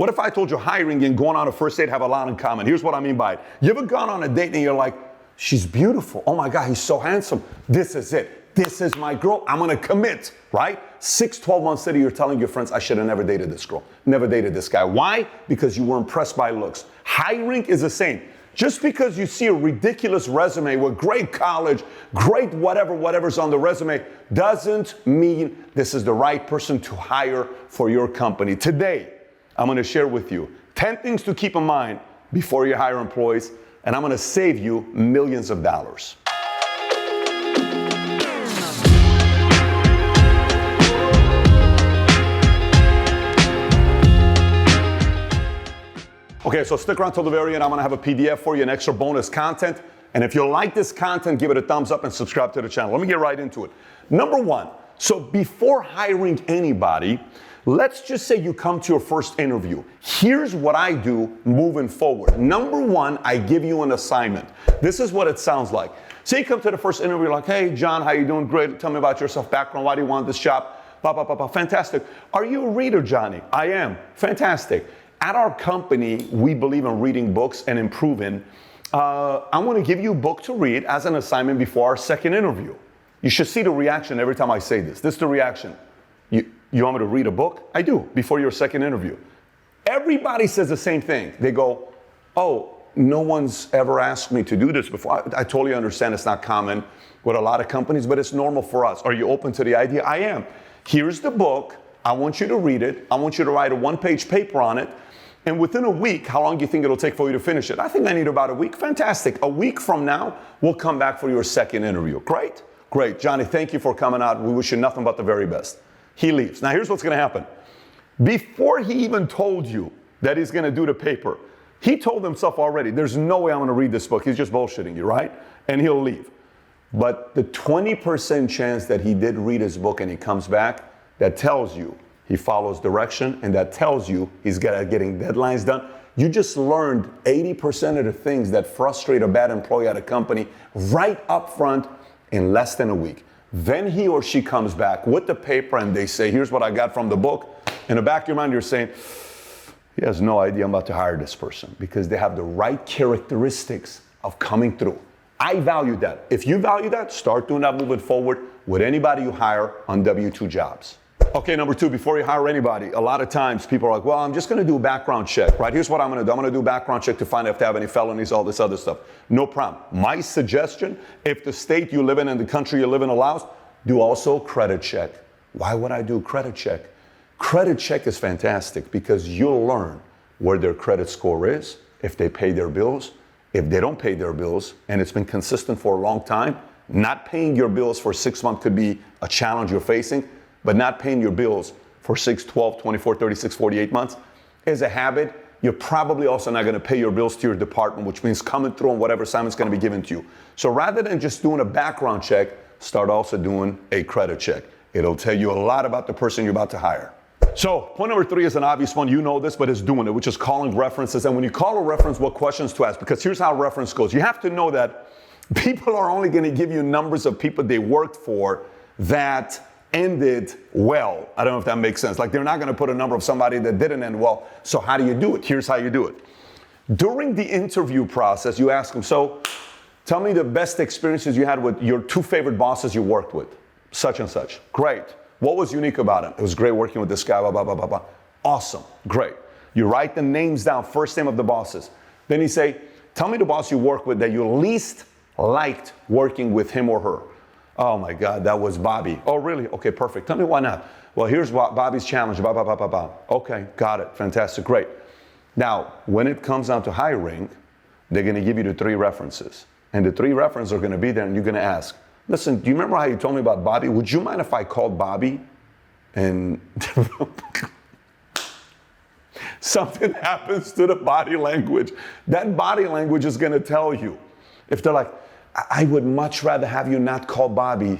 What if I told you hiring and going on a first date have a lot in common? Here's what I mean by it. You ever gone on a date and you're like, she's beautiful. Oh my God, he's so handsome. This is it. This is my girl. I'm gonna commit, right? 6, 12 months later, you're telling your friends, I should have never dated this girl. Never dated this guy. Why? Because you were impressed by looks. Hiring is the same. Just because you see a ridiculous resume with great college, great whatever's on the resume, doesn't mean this is the right person to hire for your company. Today, I'm gonna share with you 10 things to keep in mind before you hire employees, and I'm gonna save you millions of dollars. Okay, so stick around till the very end. I'm gonna have a PDF for you, and extra bonus content. And if you like this content, give it a thumbs up and subscribe to the channel. Let me get right into it. Number one, so before hiring anybody, let's just say you come to your first interview. Here's what I do moving forward. Number one, I give you an assignment. This is what it sounds like. Say you come to the first interview like, hey, John, how you doing? Great. Tell me about yourself, background. Why do you want this job? Fantastic. Are you a reader, Johnny? I am. Fantastic. At our company, we believe in reading books and improving. I'm going to give you a book to read as an assignment before our second interview. You should see the reaction every time I say this. This is the reaction. You want me to read a book? I do, before your second interview. Everybody says the same thing. They go, oh, no one's ever asked me to do this before. I totally understand it's not common with a lot of companies, but it's normal for us. Are you open to the idea? I am. Here's the book. I want you to read it. I want you to write a one-page paper on it. And within a week, how long do you think it'll take for you to finish it? I think I need about a week. Fantastic. A week from now, we'll come back for your second interview. Great? Great. Johnny, thank you for coming out. We wish you nothing but the very best. He leaves. Now, here's what's going to happen. Before he even told you that he's going to do the paper, he told himself already, there's no way I'm going to read this book. He's just bullshitting you, right? And he'll leave. But the 20% chance that he did read his book and he comes back, that tells you he follows direction, and that tells you he's getting deadlines done. You just learned 80% of the things that frustrate a bad employee at a company right up front in less than a week. Then he or she comes back with the paper and they say, here's what I got from the book. In the back of your mind, you're saying, he has no idea I'm about to hire this person, because they have the right characteristics of coming through. I value that. If you value that, start doing that moving forward with anybody you hire on W-2 jobs. Okay, number two, before you hire anybody, a lot of times people are like, well, I'm just going to do a background check, right? Here's what I'm going to do. I'm going to do a background check to find out if they have any felonies, all this other stuff. No problem. My suggestion, if the state you live in and the country you live in allows, do also a credit check. Why would I do a credit check? Credit check is fantastic because you'll learn where their credit score is, if they pay their bills, if they don't pay their bills, and it's been consistent for a long time. Not paying your bills for 6 months could be a challenge you're facing. But not paying your bills for 6, 12, 24, 36, 48 months is a habit. You're probably also not going to pay your bills to your department, which means coming through on whatever assignment's going to be given to you. So rather than just doing a background check, start also doing a credit check. It'll tell you a lot about the person you're about to hire. So point number three is an obvious one. You know this, but it's doing it, which is calling references. And when you call a reference, what questions to ask? Because here's how reference goes. You have to know that people are only going to give you numbers of people they worked for that ended well. I don't know if that makes sense. Like, they're not going to put a number of somebody that didn't end well. So how do you do it? Here's how you do it. During the interview process, you ask them, so tell me the best experiences you had with your 2 favorite bosses you worked with, such and such. Great. What was unique about him? It was great working with this guy, blah, blah, blah, blah, blah. Awesome. Great. You write the names down, first name of the bosses. Then you say, tell me the boss you work with that you least liked working with him or her. Oh my God, that was Bobby. Oh, really? Okay, perfect. Tell me why not. Well, here's what Bobby's challenge. Blah, blah, blah, blah, blah. Okay, got it. Fantastic. Great. Now, when it comes down to hiring, they're going to give you the 3 references. And the 3 references are going to be there, and you're going to ask, listen, do you remember how you told me about Bobby? Would you mind if I called Bobby? And something happens to the body language. That body language is going to tell you. If they're like, I would much rather have you not call Bobby.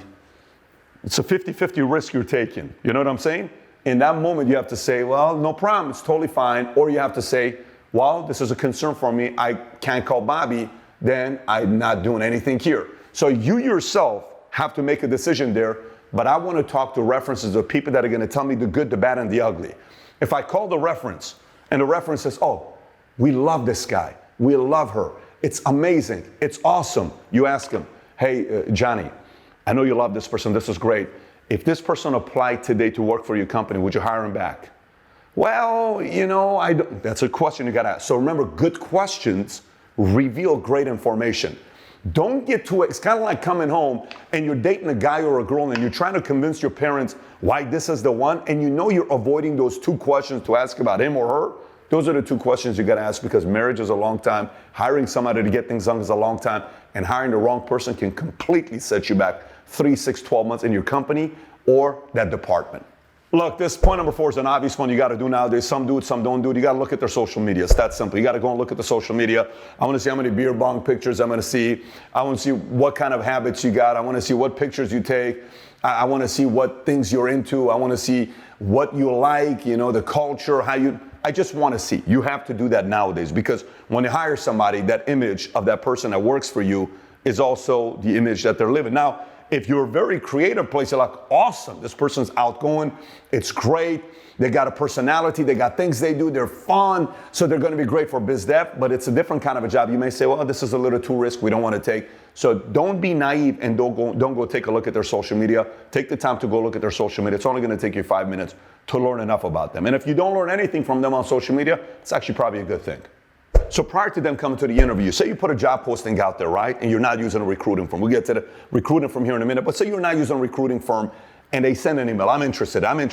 It's a 50-50 risk you're taking. You know what I'm saying? In that moment, you have to say, well, no problem. It's totally fine. Or you have to say, well, this is a concern for me. I can't call Bobby. Then I'm not doing anything here. So you yourself have to make a decision there. But I want to talk to references of people that are going to tell me the good, the bad, and the ugly. If I call the reference And the reference says, oh, we love this guy. We love her. It's amazing. It's awesome. You ask him, hey, Johnny, I know you love this person. This is great. If this person applied today to work for your company, would you hire him back? Well, I don't. That's a question you got to ask. So remember, good questions reveal great information. Don't get too, it's kind of like coming home and you're dating a guy or a girl and you're trying to convince your parents why this is the one, and you're avoiding those two questions to ask about him or her. Those are the two questions you got to ask, because marriage is a long time. Hiring somebody to get things done is a long time. And hiring the wrong person can completely set you back 3, 6, 12 months in your company or that department. Look, this point number 4 is an obvious one you got to do nowadays. Some do it, some don't do it. You got to look at their social media. It's that simple. You got to go and look at the social media. I want to see how many beer bong pictures I want to see what kind of habits you got. I want to see what pictures you take. I want to see what things you're into. I want to see what you like, the culture, I just want to see. You have to do that nowadays, because when you hire somebody, that image of that person that works for you is also the image that they're living. Now, if you're a very creative place, you're like, awesome, this person's outgoing, it's great, they got a personality, they got things they do, they're fun, so they're going to be great for biz dev, but it's a different kind of a job. You may say, well, this is a little too risky, we don't want to take. So don't be naive and don't go take a look at their social media. Take the time to go look at their social media. It's only going to take you 5 minutes to learn enough about them. And if you don't learn anything from them on social media, it's actually probably a good thing. So prior to them coming to the interview, say you put a job posting out there, right? And you're not using a recruiting firm. We'll get to the recruiting firm here in a minute, but say you're not using a recruiting firm and they send an email. I'm interested. Have a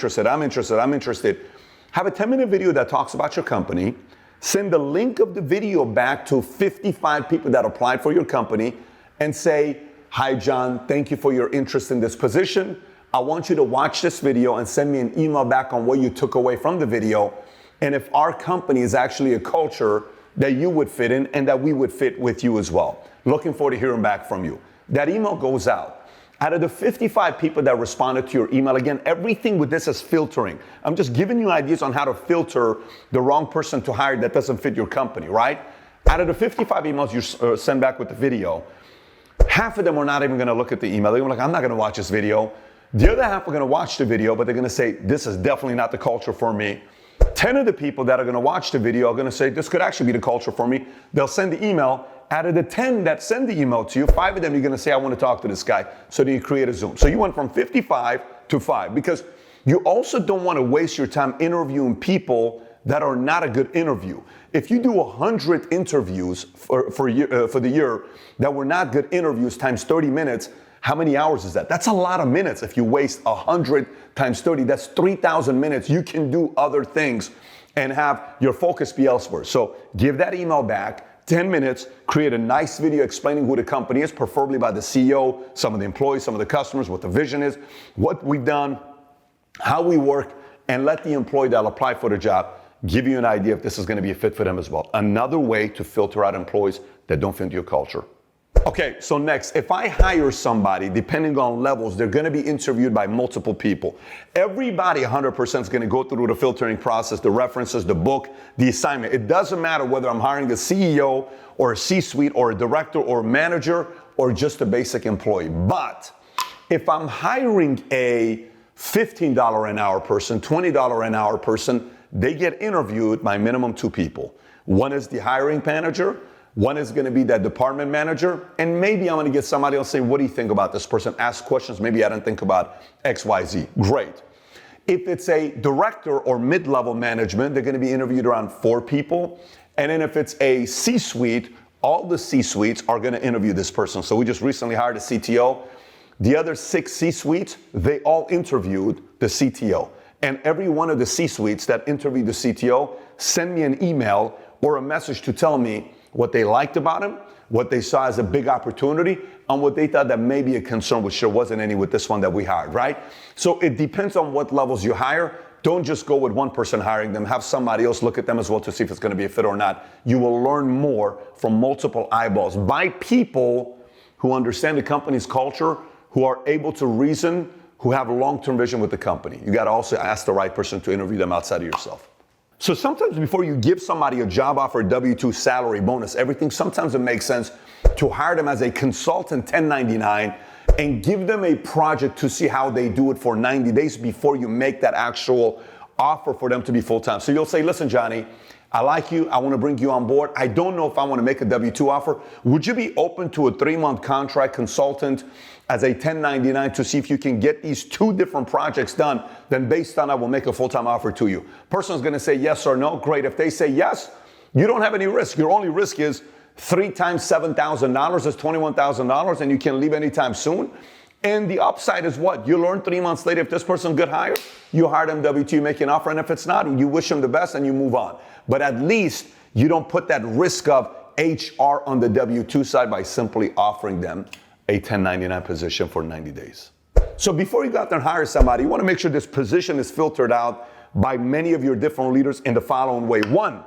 10-minute video that talks about your company. Send the link of the video back to 55 people that applied for your company and say, hi, John, thank you for your interest in this position. I want you to watch this video and send me an email back on what you took away from the video. And if our company is actually a culture that you would fit in and that we would fit with you as well. Looking forward to hearing back from you. That email goes out. Out of the 55 people that responded to your email, again, everything with this is filtering. I'm just giving you ideas on how to filter the wrong person to hire that doesn't fit your company, right? Out of the 55 emails you send back with the video, half of them are not even going to look at the email. They're like, I'm not going to watch this video. The other half are going to watch the video, but they're going to say, this is definitely not the culture for me. 10 of the people that are going to watch the video are going to say, this could actually be the culture for me. They'll send the email. Out of the 10 that send the email to you, 5 of them you're going to say, I want to talk to this guy. So then you create a Zoom. So you went from 55 to 5, because you also don't want to waste your time interviewing people that are not a good interview. If you do 100 interviews for the year that were not good interviews times 30 minutes, how many hours is that? That's a lot of minutes. If you waste 100 times 30, that's 3,000 minutes. You can do other things and have your focus be elsewhere. So give that email back, 10 minutes, create a nice video explaining who the company is, preferably by the CEO, some of the employees, some of the customers, what the vision is, what we've done, how we work, and let the employee that'll apply for the job give you an idea if this is going to be a fit for them as well. Another way to filter out employees that don't fit into your culture. Okay, so next, if I hire somebody, depending on levels, they're going to be interviewed by multiple people. Everybody 100% is going to go through the filtering process, the references, the book, the assignment. It doesn't matter whether I'm hiring a CEO or a C-suite or a director or a manager or just a basic employee. But if I'm hiring a $15 an hour person, $20 an hour person, they get interviewed by minimum 2 people. One is the hiring manager. One is going to be that department manager, and maybe I'm going to get somebody else say, what do you think about this person? Ask questions. Maybe I didn't think about X, Y, Z. Great. If it's a director or mid-level management, they're going to be interviewed around 4 people. And then if it's a C-suite, all the C-suites are going to interview this person. So we just recently hired a CTO. The other 6 C-suites, they all interviewed the CTO. And every one of the C-suites that interviewed the CTO sent me an email or a message to tell me what they liked about him, what they saw as a big opportunity, and what they thought that may be a concern, which there wasn't any with this one that we hired, right? So it depends on what levels you hire. Don't just go with one person hiring them. Have somebody else look at them as well to see if it's going to be a fit or not. You will learn more from multiple eyeballs by people who understand the company's culture, who are able to reason, who have a long-term vision with the company. You got to also ask the right person to interview them outside of yourself. So sometimes before you give somebody a job offer, W-2, salary, bonus, everything, sometimes it makes sense to hire them as a consultant 1099 and give them a project to see how they do it for 90 days before you make that actual offer for them to be full-time. So you'll say, listen, Johnny, I like you. I want to bring you on board. I don't know if I want to make a W-2 offer. Would you be open to a 3-month contract consultant as a 1099 to see if you can get these 2 different projects done? Then based on that, we'll make a full-time offer to you. Person's going to say yes or no. Great. If they say yes, you don't have any risk. Your only risk is 3 times $7,000 is $21,000, and you can leave anytime soon. And the upside is what? You learn 3 months later, if this person's good hire, you hire them W-2, you make an offer, and if it's not, you wish them the best and you move on. But at least you don't put that risk of HR on the W-2 side by simply offering them a 1099 position for 90 days. So before you go out there and hire somebody, you want to make sure this position is filtered out by many of your different leaders in the following way. 1,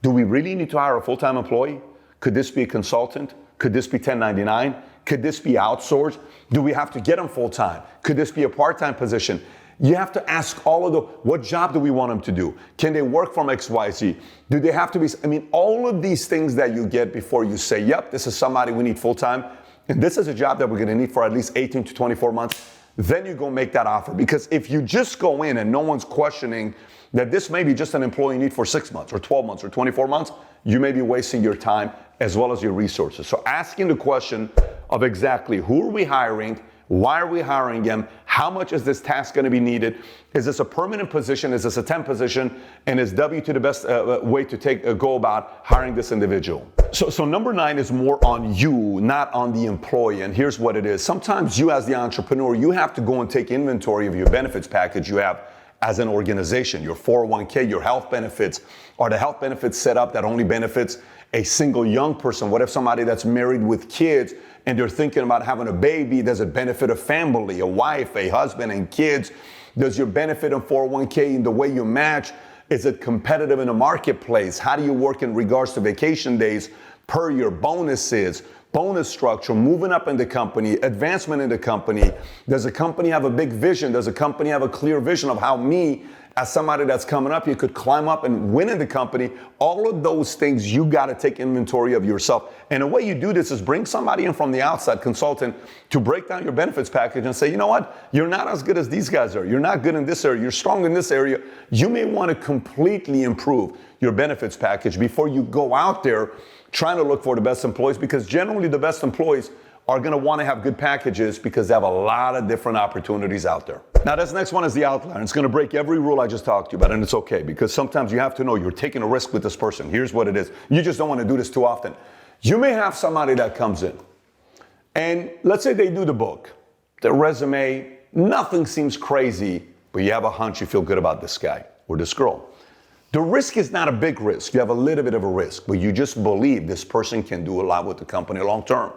do we really need to hire a full-time employee? Could this be a consultant? Could this be 1099? Could this be outsourced? Do we have to get them full-time? Could this be a part-time position? You have to ask all of what job do we want them to do? Can they work from XYZ? Do they have to be, all of these things that you get before you say, yep, this is somebody we need full-time, and this is a job that we're gonna need for at least 18 to 24 months, then you go make that offer. Because if you just go in and no one's questioning that this may be just an employee you need for 6 months or 12 months or 24 months, you may be wasting your time as well as your resources. So asking the question of exactly who are we hiring, why are we hiring them, how much is this task going to be needed, is this a permanent position, is this a temp position, and is W-2 the best way to go about hiring this individual? So number 9 is more on you, not on the employee, and here's what it is. Sometimes you as the entrepreneur, you have to go and take inventory of your benefits package you have as an organization, your 401k, your health benefits. Are the health benefits set up that only benefits a single young person? What if somebody that's married with kids and they're thinking about having a baby? Does it benefit a family, a wife, a husband, and kids? Does your benefit in 401k in the way you match, is it competitive in the marketplace? How do you work in regards to vacation days, per year bonuses, bonus structure, moving up in the company, advancement in the company? Does the company have a big vision? Does the company have a clear vision of how me, as somebody that's coming up, you could climb up and win in the company? All of those things, you got to take inventory of yourself. And the way you do this is bring somebody in from the outside, consultant, to break down your benefits package and say, you know what? You're not as good as these guys are. You're not good in this area. You're strong in this area. You may want to completely improve your benefits package before you go out there trying to look for the best employees, because generally the best employees are going to want to have good packages because they have a lot of different opportunities out there. Now, this next one is the outlier. It's going to break every rule I just talked to you about, and it's okay, because sometimes you have to know you're taking a risk with this person. Here's what it is. You just don't want to do this too often. You may have somebody that comes in, and let's say they do the book, their resume, nothing seems crazy, but you have a hunch you feel good about this guy or this girl. The risk is not a big risk. You have a little bit of a risk, but you just believe this person can do a lot with the company long term.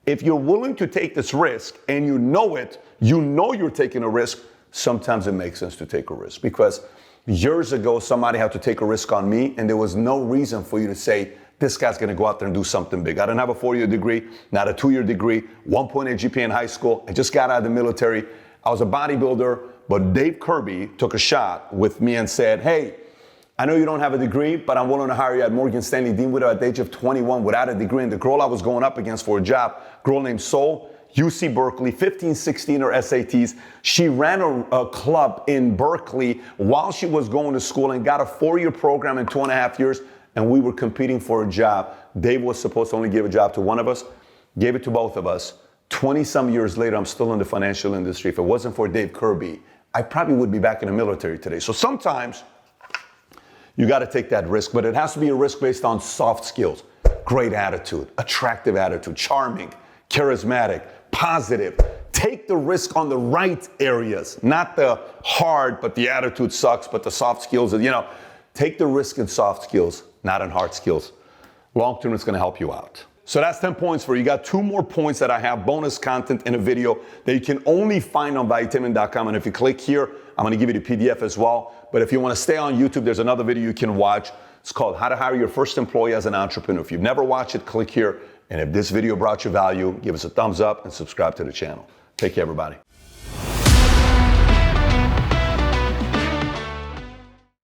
If you're willing to take this risk and you know it, you know you're taking a risk, sometimes it makes sense to take a risk. Because years ago, somebody had to take a risk on me, and there was no reason for you to say, this guy's gonna go out there and do something big. I didn't have a 4-year degree, not a 2-year degree, 1.8 GPA in high school. I just got out of the military. I was a bodybuilder, but Dave Kirby took a shot with me and said, hey, I know you don't have a degree, but I'm willing to hire you at Morgan Stanley Dean Widow at the age of 21 without a degree. And the girl I was going up against for a job, girl named Sol, UC Berkeley, 15, 16 her SATs. She ran a club in Berkeley while she was going to school and got a 4-year program in 2.5 years. And we were competing for a job. Dave was supposed to only give a job to one of us, gave it to both of us. 20-some years later, I'm still in the financial industry. If it wasn't for Dave Kirby, I probably would be back in the military today. So sometimes you got to take that risk, but it has to be a risk based on soft skills, great attitude, attractive attitude, charming, charismatic, positive. Take the risk on the right areas, not the hard, but the attitude sucks, but the soft skills, take the risk in soft skills, not in hard skills. Long term, it's going to help you out. So that's 10 points for you. You got 2 more points that I have, bonus content in a video that you can only find on valuetainment.com. And if you click here, I'm going to give you the PDF as well. But if you want to stay on YouTube, there's another video you can watch. It's called How to Hire Your First Employee as an Entrepreneur. If you've never watched it, click here. And if this video brought you value, give us a thumbs up and subscribe to the channel. Take care, everybody.